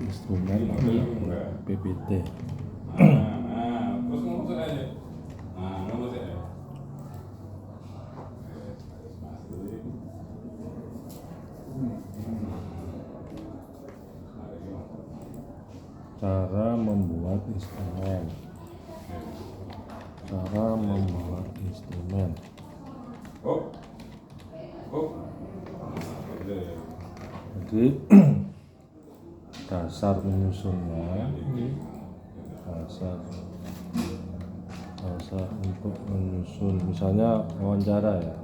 instrumen PPT. Terus ngomong aja. Ngomong aja. Cara membuat instrumen. Jadi dasar menyusunnya, dasar untuk menyusun, misalnya wawancara ya.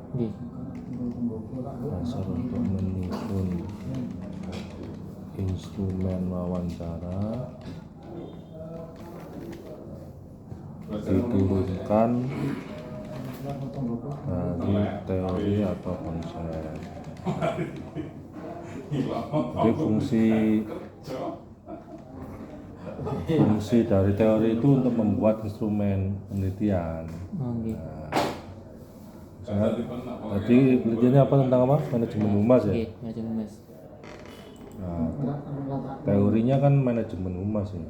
Dasar untuk menyusun instrumen wawancara diturunkan dari teori atau konsep. Jadi fungsi dari teori itu untuk membuat instrumen penelitian. Tadi penelitiannya apa, tentang apa? Manajemen humas ya? Manajemen humas. Nah, teorinya kan manajemen humas ya.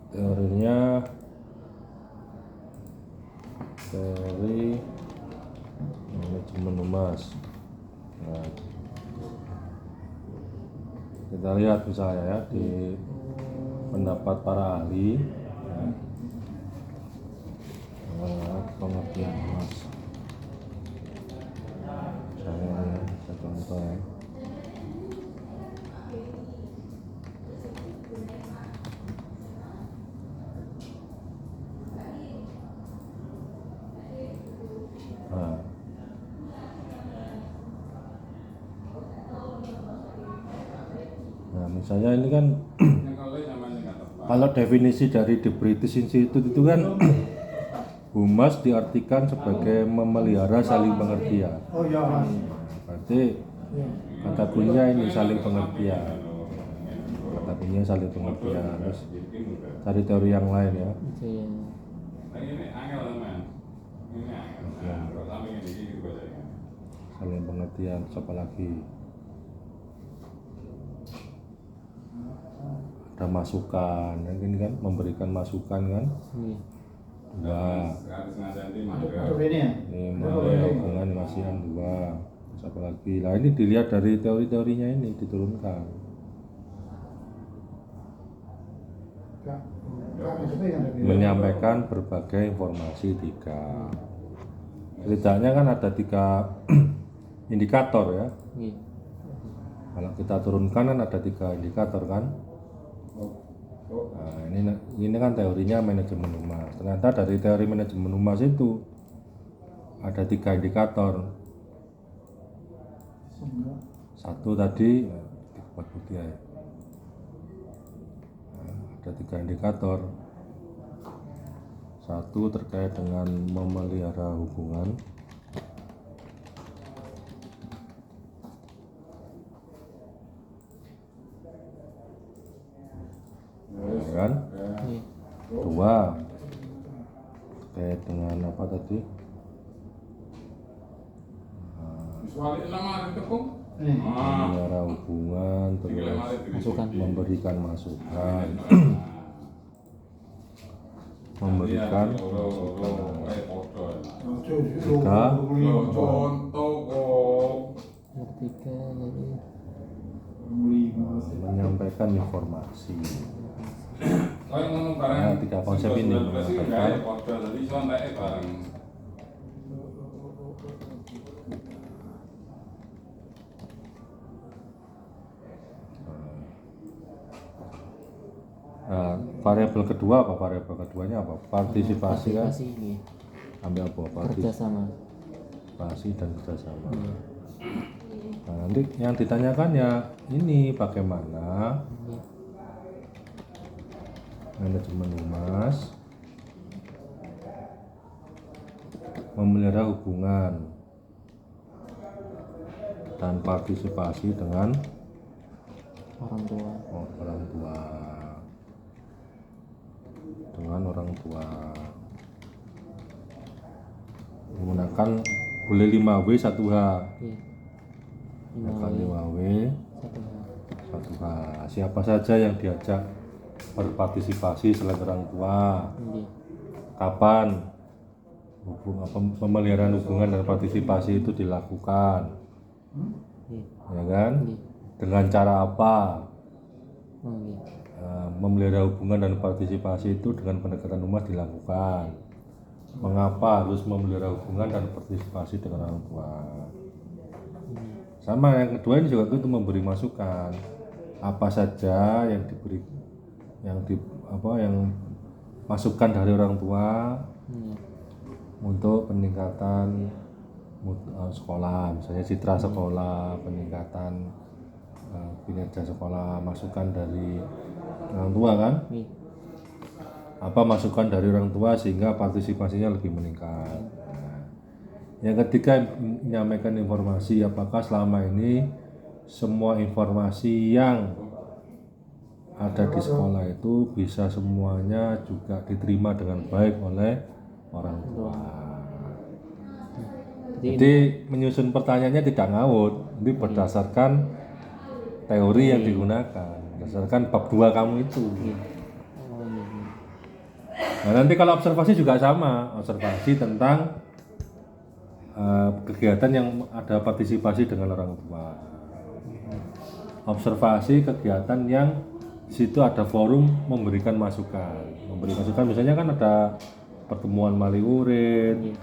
Teorinya teori manajemen humas. Nah, kita lihat misalnya ya di pendapat para ahli ya, pengertian humas. Saya contoh ya. Nah, misalnya ini kan kalau definisi dari The British Institute itu kan humas diartikan sebagai memelihara saling pengertian. Berarti kata kuncinya ini saling pengertian. Kata kuncinya saling pengertian. Terus cari teori yang lain ya. Saling pengertian, siapa lagi? Ada masukan, ini kan memberikan masukan kan? Dua. Ini hubungan kasihan dua. Siapa lagi? Nah ini dilihat dari teori-teorinya ini diturunkan. Menyampaikan berbagai informasi tiga. Setidaknya kan ada 3 indikator ya. Kalau kita turunkan kan ada 3 indikator kan. Nah, ini kan teorinya manajemen humas. Ternyata dari teori manajemen humas itu ada 3 indikator. Satu tadi ya. Nah, ada 3 indikator. Satu terkait dengan memelihara hubungan. Kan? 2 terkait dengan apa tadi? Memelihara hubungan, terus memberikan masukan. Memberikan tiga menyampaikan informasi. Nah, 3 konsep ini menyampaikan variabel kedua apa? Variabel keduanya apa? Partisipasi kan? Ambil apa? Partisipasi dan kerjasama. Nah, nanti yang ditanyakan ya ini bagaimana manajemen humas memelihara hubungan dan partisipasi dengan orang tua. Dengan orang tua menggunakan boleh 5W 1H. 5 kali wawe 1H. 1H. Siapa saja yang diajak berpartisipasi selain orang tua, Nggih. kapan pemeliharaan hubungan dan partisipasi itu dilakukan, Nggih. ya kan? Nggih. Dengan cara apa? Nggih. Memelihara hubungan dan partisipasi itu dengan pendekatan humas dilakukan. Mengapa harus memelihara hubungan dan partisipasi dengan orang tua? Sama yang kedua ini juga itu memberi masukan apa saja yang diberi yang masukan dari orang tua Nggih. untuk peningkatan sekolah, misalnya citra sekolah, peningkatan kinerja sekolah, masukan dari orang tua kan, Nggih. apa masukan dari orang tua sehingga partisipasinya lebih meningkat. Nah, yang ketiga menyampaikan informasi apakah selama ini semua informasi yang ada di sekolah itu bisa semuanya juga diterima dengan baik oleh orang tua. Jadi menyusun pertanyaannya tidak ngawut, ini berdasarkan teori yang digunakan, berdasarkan bab 2 kamu itu. Oh, nggih. Nah, nanti kalau observasi juga sama, observasi tentang kegiatan yang ada partisipasi dengan orang tua. Observasi kegiatan yang di situ ada forum memberikan masukan. Memberi masukan misalnya kan ada pertemuan maliurin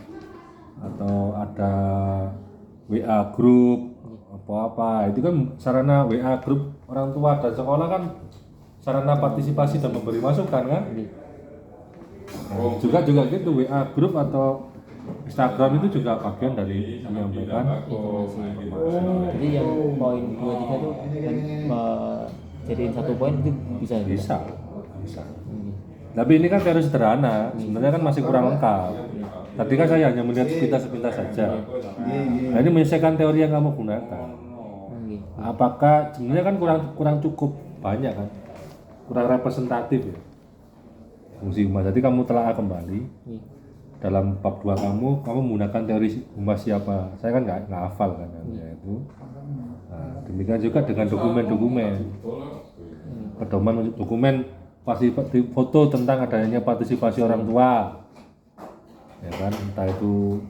atau ada WA group apa-apa. Itu kan sarana WA group orang tua dan sekolah kan sarana partisipasi dan memberi masukan kan? Nah, juga gitu WA group atau Instagram itu juga bagian dari menyampaikan Informasi. Jadi yang poin 2 3 itu jadiin satu poin itu bisa. bisa. Nggih. Tapi ini kan teori sederhana, sebenarnya kan masih kurang lengkap. Tadi kan saya hanya melihat sepintas-sepintas saja. Nah, ini menyelesaikan teori yang kamu gunakan. Nggih. Apakah sebenarnya kan kurang cukup banyak kan, kurang representatif ya fungsi humas. Jadi kamu telah kembali Nggih. dalam bab 2 kamu menggunakan teori humas siapa? Saya kan nggak hafal kan ya itu. Nah, demikian juga dengan dokumen-dokumen, pedoman dokumen pasti foto tentang adanya partisipasi orang tua, ya kan, entah itu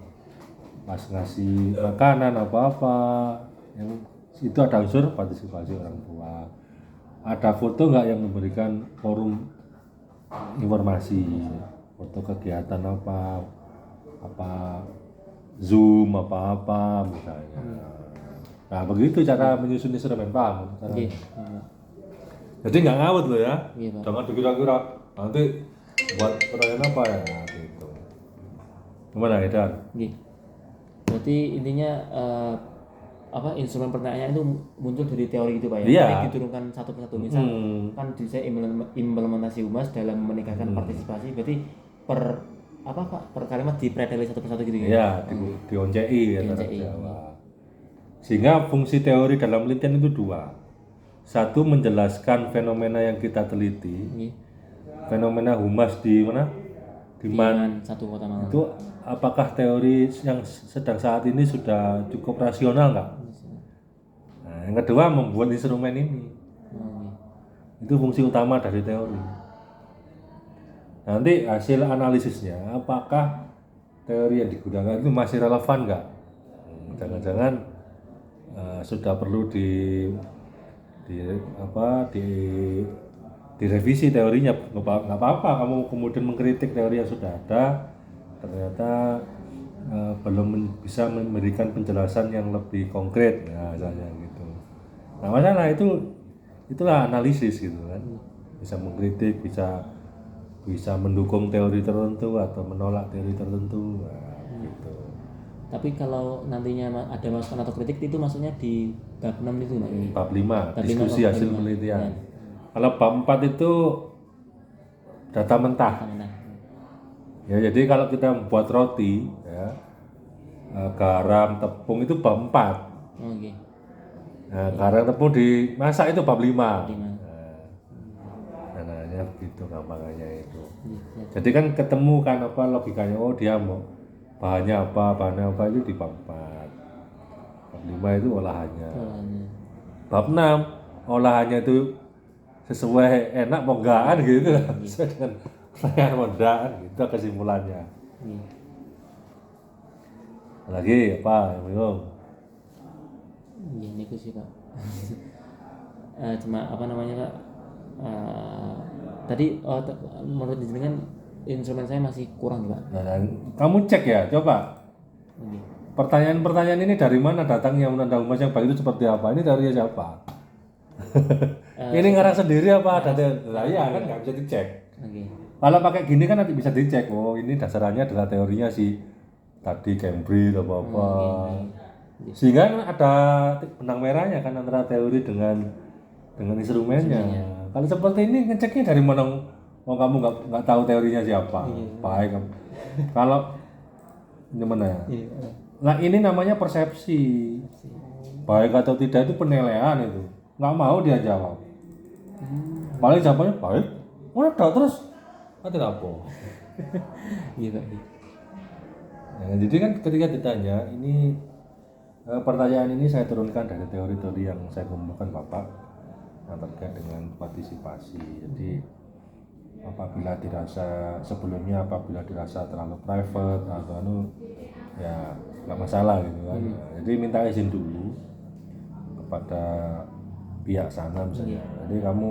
pas ngasih makanan apa-apa, yang itu ada unsur partisipasi orang tua. Ada foto nggak yang memberikan forum informasi, foto kegiatan apa Zoom apa misalnya. Nah begitu cara menyusun instrumen, paham? Nggih. Jadi nggak ngawut loh ya, Iya, Pak. jangan dikira-kira nanti buat pertanyaan apa ya gitu. Gimana Edan? Nggih. Berarti intinya instrumen pertanyaan itu muncul dari teori itu Pak ya. Iya. Tapi diturunkan satu persatu. Misal kan saya implementasi humas dalam meningkatkan partisipasi, berarti per kalimat dipreteli satu persatu gitu ya. Iya, dioncei ya dalam Dioncei. Jawa. Sehingga fungsi teori dalam penelitian itu dua. Satu, menjelaskan fenomena yang kita teliti. Nggih. Fenomena humas di mana? Di mana Dengan satu kota Malang. itu apakah teori yang sedang saat ini sudah cukup rasional nggak? Nah, yang kedua membuat instrumen ini. Itu fungsi utama dari teori. Nanti hasil analisisnya apakah teori yang digunakan itu masih relevan nggak? Jangan-jangan sudah perlu direvisi teorinya. Nggak apa-apa kamu kemudian mengkritik teori yang sudah ada, ternyata belum bisa memberikan penjelasan yang lebih konkret, nah misalnya gitu. Nah masalah itulah analisis gitu kan, bisa mengkritik, bisa mendukung teori tertentu atau menolak teori tertentu, nah, gitu. Tapi kalau nantinya ada masukan atau kritik itu maksudnya di bab 6 itu Pak. Bab 5, Bab diskusi 5, hasil bab 5. penelitian. Ya. Kalau bab 4 itu data mentah. Nah, Ya, jadi kalau kita membuat roti, ya, garam, tepung itu bab 4. oke. Nah, garam, tepung dimasak itu bab 5. Lima. Nah, begitu gampangannya itu. Iya, iya. Jadi kan ketemu kan apa logikanya, oh dia mau bahannya apa itu di bab 4. Bab 5 itu olahannya. Olahannya. Bab 6 olahannya itu sesuai enak mau enggak gitu lah. Sesuai dengan pertanyaan mau enggak gitu kesimpulannya. Iya. Lagi apa yang bingung? Iya niku sih Pak. Cuma apa namanya Pak? Tadi menurut jenengan instrumen saya masih kurang Pak. Nah, dan kamu cek ya, coba Oke. pertanyaan-pertanyaan ini dari mana datangnya menanda humas yang baik itu seperti apa? Ini dari siapa? Ini ngarang sendiri apa ada lah ya kan nggak bisa dicek. Oke. Kalau pakai gini kan nanti bisa dicek. Oh ini dasarnya adalah teorinya si tadi Cambridge apa apa. Sehingga kan ada benang merahnya kan antara teori dengan instrumennya. Kalau seperti ini ngeceknya dari mana? Oh kamu nggak tahu teorinya siapa? Baik. Kalau gimana ya? Nah ini namanya persepsi. Baik atau tidak itu penilaian itu. Nggak mau dia jawab. Paling jawabannya baik. Udah terus ada apa? Iya Pak. Ya, jadi kan ketika ditanya ini pertanyaan ini saya turunkan dari teori-teori yang saya kumpulkan Bapak yang terkait dengan partisipasi. Jadi apabila dirasa sebelumnya apabila dirasa terlalu private atau ya nggak masalah gitu kan. Jadi minta izin dulu kepada pihak sana misalnya. Jadi kamu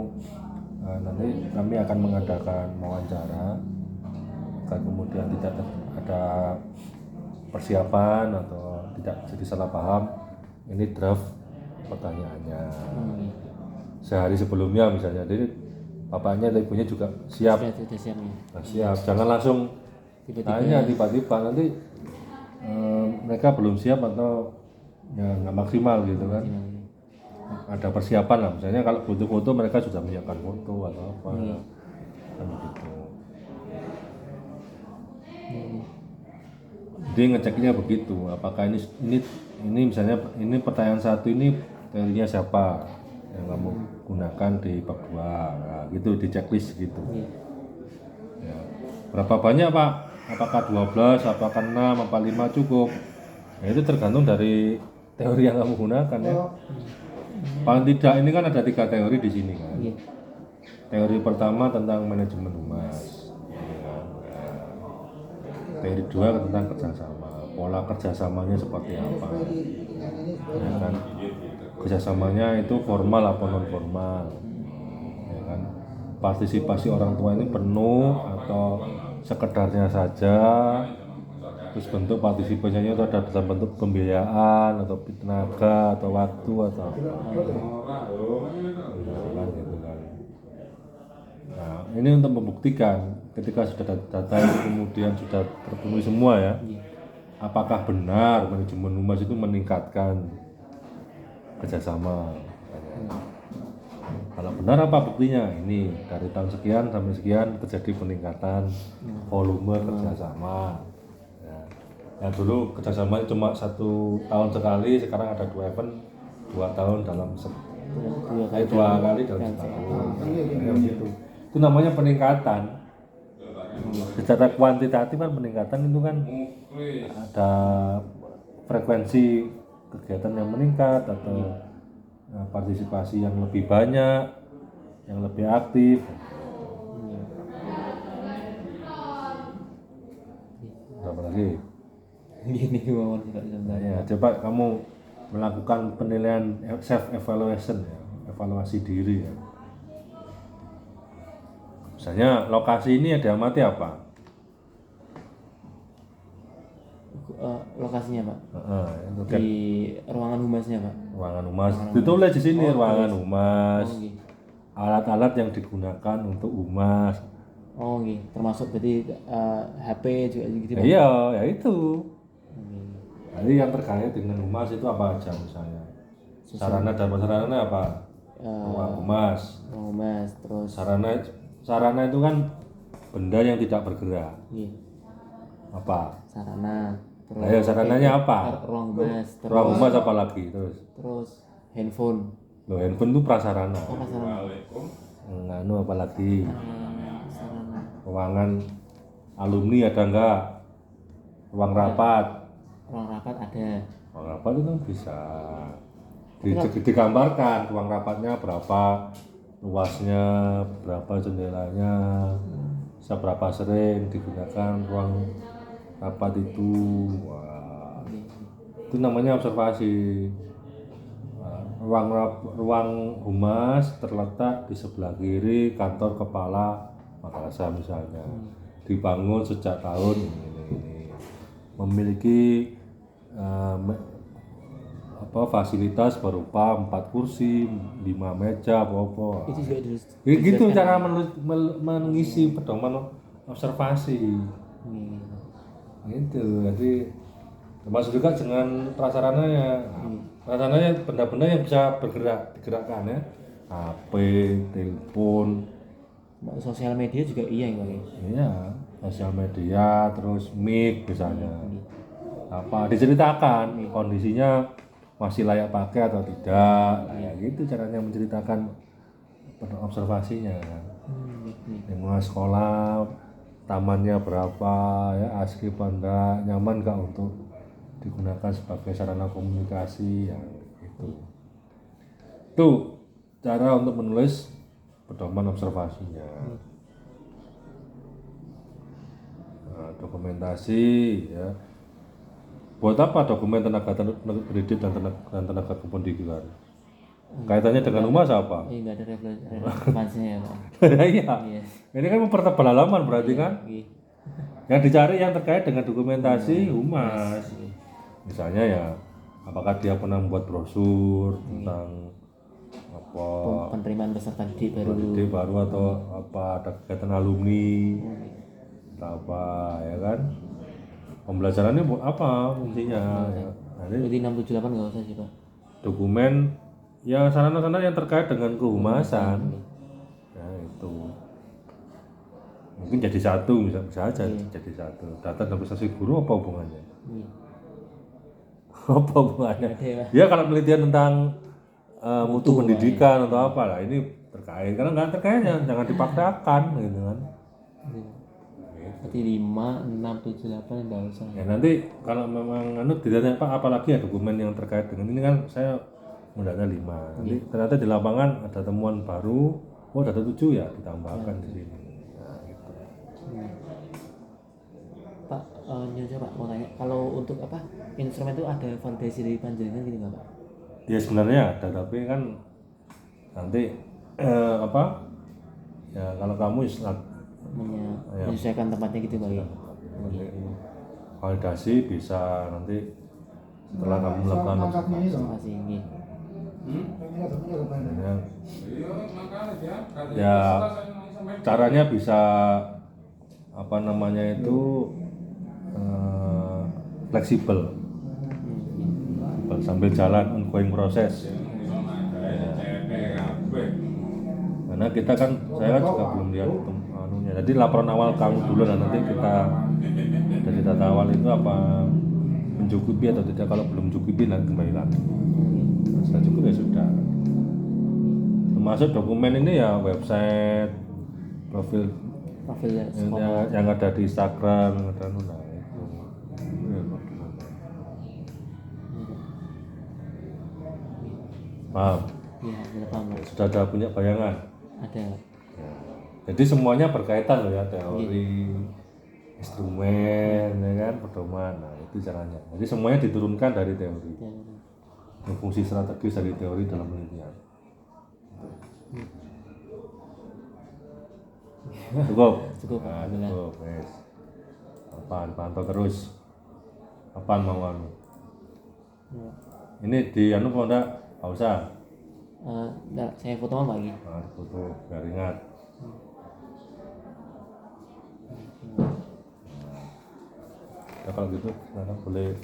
nanti kami akan mengadakan wawancara agar kemudian tidak ada persiapan atau tidak jadi salah paham. Ini draft pertanyaannya sehari sebelumnya misalnya. Jadi bapaknya atau ibunya juga siap. Sudah siap ya. Nah, siap. Jangan langsung tanya tiba-tiba nanti mereka belum siap atau ya nggak maksimal gitu kan. Ada persiapan lah misalnya kalau butuh foto mereka sudah menyiapkan foto atau apa kan begitu. Jadi ngeceknya begitu apakah ini misalnya ini pertanyaan satu ini teorinya siapa yang kamu gunakan di bab 2 nah, gitu di checklist gitu ya. Berapa banyak Pak? Apakah 12, apakah 6, apa 5 cukup ya, itu tergantung dari teori yang kamu gunakan ya. Paling tidak ini kan ada 3 teori di sini kan. Teori pertama tentang manajemen humas, ya. Teori 2 tentang kerjasama, pola kerjasamanya seperti apa, ya kan? Kerjasamanya itu formal apa non formal, ya kan? Partisipasi orang tua ini penuh atau sekedarnya saja. Terus bentuk partisipasinya itu ada dalam bentuk pembiayaan atau tenaga atau waktu atau gitu kan. Nah ini untuk membuktikan ketika sudah data itu kemudian sudah terpenuhi semua ya, apakah benar manajemen humas itu meningkatkan kerjasama. Kalau benar apa buktinya? Ini dari tahun sekian sampai sekian terjadi peningkatan volume kerjasama. Ya dulu kerjasama cuma 1 tahun sekali, sekarang ada 2 event 2 tahun dalam 2 kali dalam setahun. Ya, gitu. Itu namanya peningkatan. Secara kuantitatif kan peningkatan itu kan ada frekuensi kegiatan yang meningkat atau partisipasi yang lebih banyak, yang lebih aktif. Apa lagi? Gini kemauan Pak Nah, ya, coba kamu melakukan penilaian self evaluation ya, evaluasi diri ya. Misalnya lokasi ini ada amati apa? Lokasinya Pak Itu kan di ruangan humasnya Pak. ruangan humas. Ditulis di sini ruangan humas. Oke. Alat-alat yang digunakan untuk humas. Oh iya, termasuk berarti HP juga gitu Pak. Iya, ya itu. Jadi yang terkait dengan humas itu apa aja misalnya? Sarana dan prasarana apa? Ruang humas. Oh Mas, terus Sarana itu kan benda yang tidak bergerak. iya, Apa? sarana. Terus Ayo sarananya apa? ruang humas, Ruang humas apa lagi? terus handphone. Loh, handphone itu prasarana. Apa sarana? Nganu apa lagi? Sarana. Ruangan alumni ada enggak? Ruang rapat. Ruang rapat ada. Ruang rapat itu bisa digambarkan ruang rapatnya berapa, luasnya berapa, jendelanya seberapa sering digunakan ruang rapat itu. Wah, itu namanya observasi. Ruang humas terletak di sebelah kiri kantor kepala Makassar misalnya, dibangun sejak tahun ini. Memiliki fasilitas berupa 4 kursi, 5 meja, apa-apa. Itu juga Gitu cara mengisi pedoman observasi. Gitu. Jadi termasuk juga dengan prasarananya. Prasarananya benda-benda yang bisa digerakkan ya. HP, telepon, sosial media juga iya ya Pak. iya, sosial media, terus mic misalnya. Apa diceritakan kondisinya masih layak pakai atau tidak. Ya gitu caranya menceritakan observasinya. Lingkungan sekolah, tamannya berapa, ya asri apa enggak, nyaman enggak untuk digunakan sebagai sarana komunikasi, ya itu. Itu cara untuk menulis pedoman observasinya. Nah, dokumentasi ya. Buat apa dokumen tenaga pendidik dan tenaga kependidikan? Kaitannya dengan humas apa? Enggak ada relevansinya ya Pak. Iya. Ini kan mempertebal halaman berarti kan? Iya. Yang dicari yang terkait dengan dokumentasi humas. Misalnya ya, apakah dia pernah membuat brosur tentang apa Penerimaan peserta didik baru atau apa, ada kegiatan alumni atau apa ya kan? Pembelajarannya apa fungsinya ya. Jadi 678 nggak usah sih Pak. Dokumen ya sarana-sarana yang terkait dengan kehumasan. Ya itu. Mungkin jadi satu, bisa aja jadi satu. Data dan prestasi guru apa hubungannya? Apa hubungannya? Ya kalau penelitian tentang mutu pendidikan atau apa lah, ini terkait. Karena nggak terkait jangan dipaksakan gitu kan. Berarti 5, 6, 7, 8 nggak usah. Ya nanti kalau memang ditanya Pak apalagi ya dokumen yang terkait dengan ini, kan saya mendata 5. Nanti ternyata di lapangan ada temuan baru, oh data 7 ya ditambahkan di sini. Nah, gitu. Pak, nyonya Pak mau tanya, kalau untuk apa instrumen itu ada validasi dari panjenengan gitu nggak Pak? Ya sebenarnya ada, tapi kan nanti apa? Ya kalau kamu menyesuaikan tempatnya gitu Pak ya. Validasi bisa nanti setelah kamu melakukan Observasi ini. Ya caranya bisa apa namanya itu fleksibel sambil jalan ongoing proses. Karena kita kan, saya juga belum lihat anunya. Jadi laporan awal kamu dulu, dan nanti kita dari data awal itu apa mencukupi atau tidak. Kalau belum mencukupi nanti kembali lagi. Sudah cukup ya sudah. Termasuk dokumen ini ya website, profil yang ada di Instagram, yang ada itu. Paham? Iya, paham. Sudah ada punya bayangan? Ada. Ya. Jadi semuanya berkaitan loh ya, teori, instrumen, ya kan, pedoman. Nah itu caranya. Jadi semuanya diturunkan dari teori. Fungsi strategis dari teori dalam penelitian. Cukup. Nah, cukup. Yes. Apaan pantau terus. Apaan mau anu? Ini di anu kok enggak? Nggak usah. Enggak, saya foto lagi. Nah, foto biar ingat. Ya kalau gitu, boleh